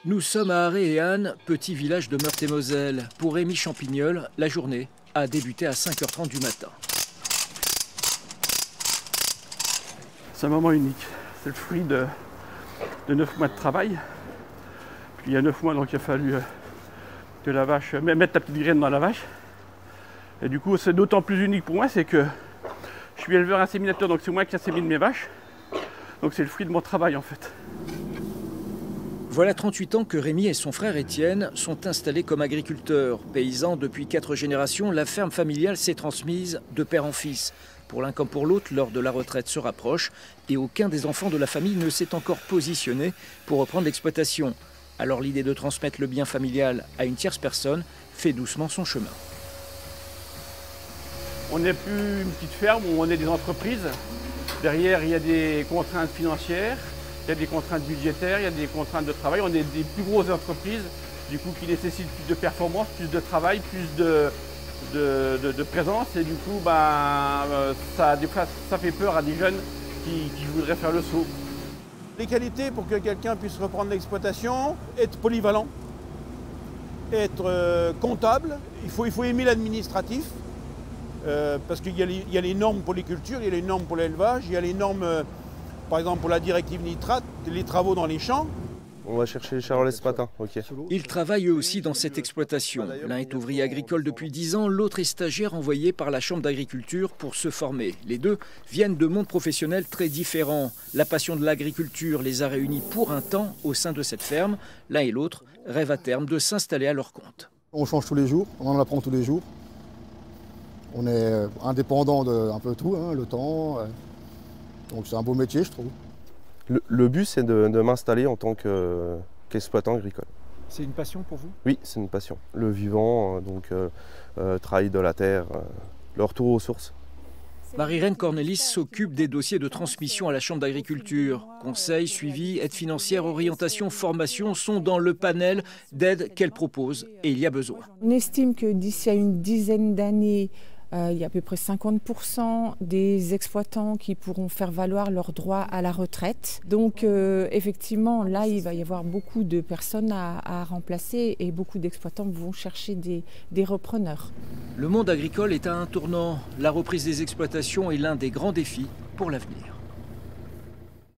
Nous sommes à Aré-et-Anne, petit village de Meurthe-et-Moselle. Pour Rémi Champignol, la journée a débuté à 5h30 du matin. C'est un moment unique. C'est le fruit de 9 mois de travail. Puis il y a 9 mois, donc il a fallu que la vache, mettre la petite graine dans la vache. Et du coup, c'est d'autant plus unique pour moi, c'est que je suis éleveur inséminateur, donc c'est moi qui insémine mes vaches. Donc c'est le fruit de mon travail en fait. Voilà 38 ans que Rémi et son frère Étienne sont installés comme agriculteurs. Paysans depuis 4 générations, la ferme familiale s'est transmise de père en fils. Pour l'un comme pour l'autre, l'heure de la retraite se rapproche et aucun des enfants de la famille ne s'est encore positionné pour reprendre l'exploitation. Alors l'idée de transmettre le bien familial à une tierce personne fait doucement son chemin. On n'est plus une petite ferme où on est des entreprises. Derrière, il y a des contraintes financières. Il y a des contraintes budgétaires, il y a des contraintes de travail. On est des plus grosses entreprises, du coup, qui nécessitent plus de performance, plus de travail, plus de présence. Et du coup, des fois, ça fait peur à des jeunes qui voudraient faire le saut. Les qualités pour que quelqu'un puisse reprendre l'exploitation, être polyvalent, être comptable. Il faut aimer l'administratif, parce qu'il y a les normes pour les cultures, il y a les normes pour l'élevage, il y a les normes... Par exemple, pour la directive nitrate, les travaux dans les champs. On va chercher les charolais ce matin, ok. Ils travaillent eux aussi dans cette exploitation. L'un est ouvrier agricole depuis 10 ans, l'autre est stagiaire envoyé par la Chambre d'agriculture pour se former. Les deux viennent de mondes professionnels très différents. La passion de l'agriculture les a réunis pour un temps au sein de cette ferme. L'un et l'autre rêvent à terme de s'installer à leur compte. On change tous les jours, on en apprend tous les jours. On est indépendant de un peu tout, le temps. Donc c'est un beau métier, je trouve. Le but, c'est de m'installer en tant qu'exploitant agricole. C'est une passion pour vous? Oui, c'est une passion. Le vivant, travail de la terre, le retour aux sources. Marie-Reine Cornelis s'occupe des dossiers de transmission à la Chambre d'agriculture. Conseils, suivi, aide financière, orientation, formation sont dans le panel d'aides qu'elle propose et il y a besoin. On estime que d'ici à une dizaine d'années, il y a à peu près 50% des exploitants qui pourront faire valoir leurs droits à la retraite. Donc effectivement, là, il va y avoir beaucoup de personnes à remplacer et beaucoup d'exploitants vont chercher des repreneurs. Le monde agricole est à un tournant. La reprise des exploitations est l'un des grands défis pour l'avenir.